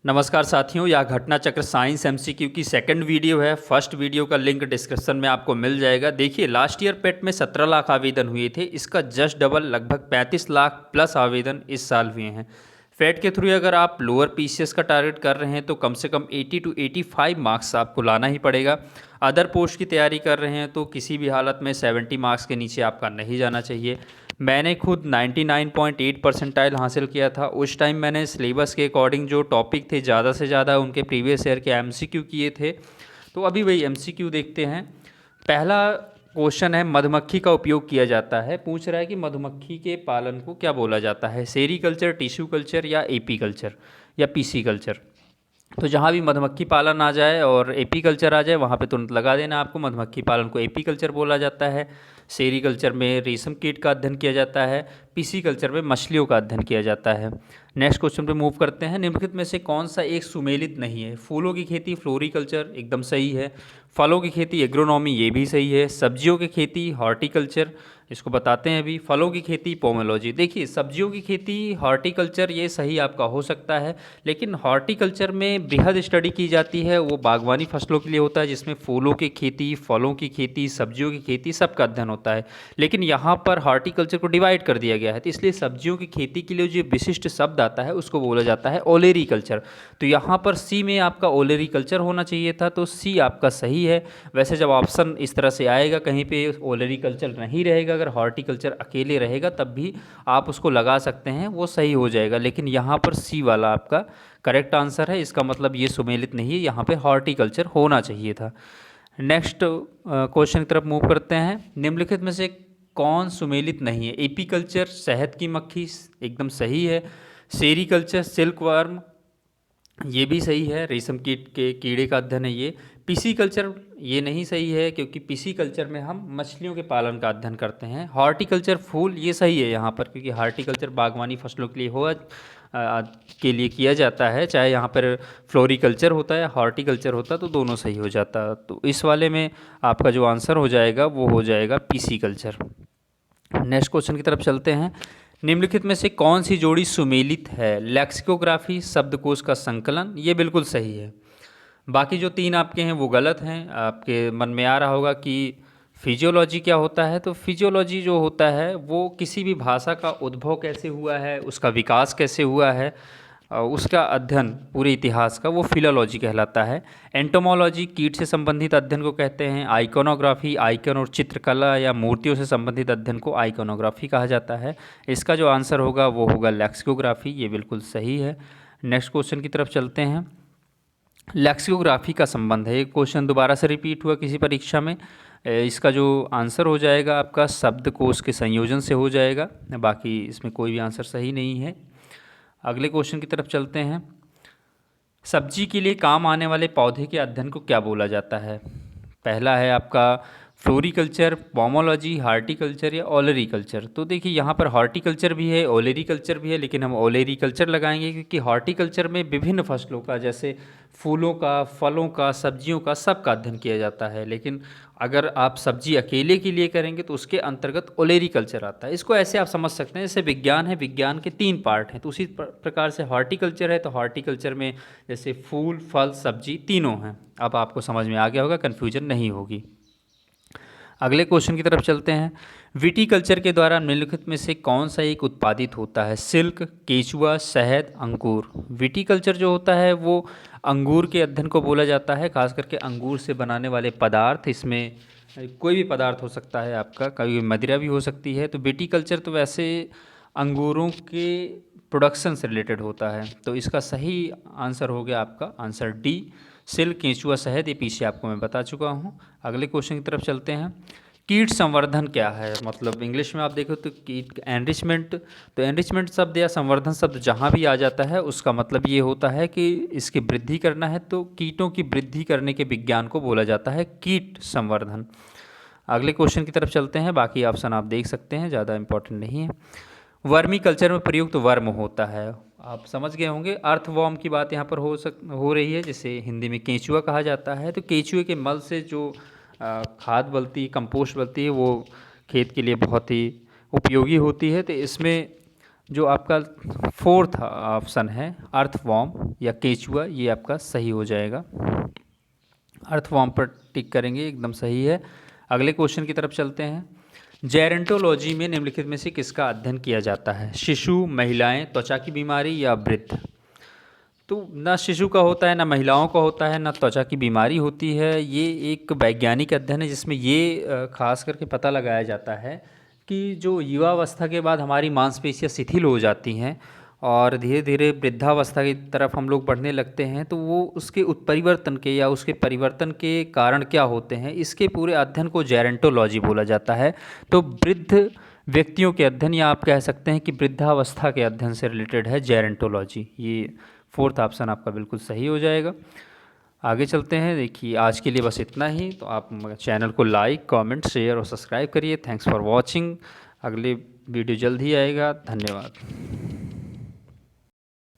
नमस्कार साथियों, यह घटना चक्र साइंस एमसीक्यू की सेकंड वीडियो है। फर्स्ट वीडियो का लिंक डिस्क्रिप्शन में आपको मिल जाएगा। देखिए, लास्ट ईयर पेट में 17 लाख आवेदन हुए थे। इसका जस्ट डबल लगभग 35 लाख प्लस आवेदन इस साल हुए हैं। फेट के थ्रू अगर आप लोअर पीसीएस का टारगेट कर रहे हैं तो कम से कम 80 टू 85 मार्क्स आपको लाना ही पड़ेगा। अदर पोस्ट की तैयारी कर रहे हैं तो किसी भी हालत में 70 मार्क्स के नीचे आपका नहीं जाना चाहिए। मैंने खुद 99.8 परसेंटाइल हासिल किया था। उस टाइम मैंने सिलेबस के अकॉर्डिंग जो टॉपिक थे ज़्यादा से ज़्यादा उनके प्रीवियस ईयर के एमसीक्यू किए थे। तो अभी वही एमसीक्यू देखते हैं। पहला क्वेश्चन है, मधुमक्खी का उपयोग किया जाता है। पूछ रहा है कि मधुमक्खी के पालन को क्या बोला जाता है, सेरीकल्चर, टिश्यू कल्चर या एपी कल्चर या पीसी कल्चर। तो जहाँ भी मधुमक्खी पालन आ जाए और एपी कल्चर आ जाए वहाँ पे तुरंत लगा देना आपको। मधुमक्खी पालन को एपी कल्चर बोला जाता है। सेरीकल्चर में रेशम कीट का अध्ययन किया जाता है। पीसी कल्चर में मछलियों का अध्ययन किया जाता है। नेक्स्ट क्वेश्चन पे मूव करते हैं। निम्नलिखित में से कौन सा एक सुमेलित नहीं है? फूलों की खेती फ्लोरिकल्चर एकदम सही है। फलों की खेती एग्रोनॉमी ये भी सही है। सब्जियों की खेती हॉर्टिकल्चर, इसको बताते हैं अभी। फलों की खेती पोमोलॉजी। देखिए, सब्जियों की खेती हॉर्टिकल्चर ये सही आपका हो सकता है, लेकिन हॉर्टिकल्चर में बृहद स्टडी की जाती है। वो बागवानी फसलों के लिए होता है जिसमें फूलों की खेती, फलों की खेती, सब्जियों की खेती सबका अध्ययन होता है। लेकिन यहाँ पर हॉर्टिकल्चर को डिवाइड कर दिया गया है, तो इसलिए सब्जियों की खेती के लिए जो विशिष्ट शब्द आता है उसको बोला जाता है ओलेरी कल्चर। तो यहाँ पर सी में आपका ओलेरी कल्चर होना चाहिए था, तो सी आपका सही है। वैसे जब ऑप्शन इस तरह से आएगा, कहीं पे ओलेरी कल्चर नहीं रहेगा, अगर हॉर्टिकल्चर अकेले रहेगा तब भी आप उसको लगा सकते हैं, वो सही हो जाएगा। लेकिन यहाँ पर सी वाला आपका करेक्ट आंसर है। इसका मतलब ये सुमेलित नहीं है, यहाँ पे हॉर्टिकल्चर होना चाहिए था। नेक्स्ट क्वेश्चन की तरफ मूव करते हैं। निम्नलिखित में से कौन सुमेलित नहीं है? एपीकल्चर शहद की मक्खी एकदम सही है। सेरीकल्चर सिल्क वर्म ये भी सही है, रेशम कीट के कीड़े का अध्ययन है ये। पीसी कल्चर ये नहीं सही है क्योंकि पीसी कल्चर में हम मछलियों के पालन का अध्ययन करते हैं। हॉर्टिकल्चर फूल ये सही है यहाँ पर, क्योंकि हॉर्टिकल्चर बागवानी फसलों के लिए के लिए किया जाता है। चाहे यहाँ पर फ्लोरिकल्चर होता है या हॉर्टिकल्चर होता तो दोनों सही हो जाता। तो इस वाले में आपका जो आंसर हो जाएगा वो हो जाएगा पीसी कल्चर। नेक्स्ट क्वेश्चन की तरफ चलते हैं। निम्नलिखित में से कौन सी जोड़ी सुमेलित है? लेक्सिकोग्राफी शब्दकोश का संकलन, ये बिल्कुल सही है। बाकी जो तीन आपके हैं वो गलत हैं। आपके मन में आ रहा होगा कि फिजियोलॉजी क्या होता है। तो फिजियोलॉजी जो होता है वो किसी भी भाषा का उद्भव कैसे हुआ है, उसका विकास कैसे हुआ है, उसका अध्ययन पूरे इतिहास का, वो फिलोलॉजी कहलाता है। एंटोमोलॉजी कीट से संबंधित अध्ययन को कहते हैं। आइकोनोग्राफी आइकन और चित्रकला या मूर्तियों से संबंधित अध्ययन को आइकोनोग्राफी कहा जाता है। इसका जो आंसर होगा वो होगा लेक्सिकोग्राफी, ये बिल्कुल सही है। नेक्स्ट क्वेश्चन की तरफ चलते हैं। लेक्सिकोग्राफी का संबंध है, एक क्वेश्चन दोबारा से रिपीट हुआ किसी परीक्षा में। इसका जो आंसर हो जाएगा आपका शब्दकोश के संयोजन से हो जाएगा। बाकी इसमें कोई भी आंसर सही नहीं है। अगले क्वेश्चन की तरफ चलते हैं। सब्जी के लिए काम आने वाले पौधे के अध्ययन को क्या बोला जाता है? पहला है आपका फ्लोरिकल्चर, पोमोलॉजी, हार्टिकल्चर या ओलेरीकल्चर। तो देखिए, यहाँ पर हॉर्टिकल्चर भी है, ओलेरीकल्चर भी है, लेकिन हम ओलेरीकल्चर लगाएंगे क्योंकि हॉर्टिकल्चर में विभिन्न फसलों का, जैसे फूलों का, फलों का, सब्जियों का, सबका अध्ययन किया जाता है। लेकिन अगर आप सब्जी अकेले के लिए करेंगे तो उसके अंतर्गत ओलेरीकल्चर आता है। इसको ऐसे आप समझ सकते हैं, जैसे विज्ञान है, विज्ञान के तीन पार्ट हैं, तो उसी प्रकार से हॉर्टिकल्चर है, तो हॉर्टिकल्चर में जैसे फूल, फल, सब्जी तीनों हैं। अब आपको समझ में आ गया होगा, कन्फ्यूजन नहीं होगी। अगले क्वेश्चन की तरफ चलते हैं। विटीकल्चर के द्वारा निम्नलिखित में से कौन सा एक उत्पादित होता है? सिल्क, केचुआ, शहद, अंगूर। विटीकल्चर जो होता है वो अंगूर के अध्ययन को बोला जाता है, खास करके अंगूर से बनाने वाले पदार्थ। इसमें कोई भी पदार्थ हो सकता है आपका, कभी मदिरा भी हो सकती है। तो विटीकल्चर तो वैसे अंगूरों के प्रोडक्शन से रिलेटेड होता है। तो इसका सही आंसर हो गया आपका आंसर डी, सिल्क, केंचुआ, शहद। ये पीछे आपको मैं बता चुका हूँ। अगले क्वेश्चन की तरफ चलते हैं। कीट संवर्धन क्या है? मतलब इंग्लिश में आप देखो तो कीट एनरिचमेंट। तो एनरिचमेंट शब्द या संवर्धन शब्द जहाँ भी आ जाता है उसका मतलब ये होता है कि इसकी वृद्धि करना है, तो कीटों की वृद्धि करने के विज्ञान को बोला जाता है कीट संवर्धन। अगले क्वेश्चन की तरफ चलते हैं। बाकी ऑप्शन आप देख सकते हैं, ज़्यादा इंपॉर्टेंट नहीं है। वर्मी कल्चर में प्रयुक्त वर्म होता है, आप समझ गए होंगे, अर्थवॉर्म की बात यहाँ पर हो रही है, जिसे हिंदी में केंचुआ कहा जाता है। तो केंचुए के मल से जो खाद बनती है, कंपोस्ट बनती है, वो खेत के लिए बहुत ही उपयोगी होती है। तो इसमें जो आपका फोर्थ ऑप्शन है अर्थवॉर्म या केचुआ, ये आपका सही हो जाएगा। अर्थवॉर्म पर टिक करेंगे, एकदम सही है। अगले क्वेश्चन की तरफ चलते हैं। जेरेंटोलॉजी में निम्नलिखित में से किसका अध्ययन किया जाता है? शिशु, महिलाएं, त्वचा की बीमारी या वृद्ध? तो ना शिशु का होता है, ना महिलाओं का होता है, ना त्वचा की बीमारी होती है। ये एक वैज्ञानिक अध्ययन है जिसमें ये खास करके पता लगाया जाता है कि जो युवावस्था के बाद हमारी मांसपेशियां शिथिल हो जाती हैं और धीरे धीरे वृद्धावस्था की तरफ हम लोग बढ़ने लगते हैं, तो वो उसके उत्परिवर्तन के या उसके परिवर्तन के कारण क्या होते हैं, इसके पूरे अध्ययन को जेरेंटोलॉजी बोला जाता है। तो वृद्ध व्यक्तियों के अध्ययन, या आप कह सकते हैं कि वृद्धावस्था के अध्ययन से रिलेटेड है जेरेंटोलॉजी। ये फोर्थ ऑप्शन आपका बिल्कुल सही हो जाएगा। आगे चलते हैं। देखिए आज के लिए बस इतना ही। तो आप चैनल को लाइक, कमेंट, शेयर और सब्सक्राइब करिए। Thanks for watching. अगले वीडियो जल्द ही आएगा। धन्यवाद।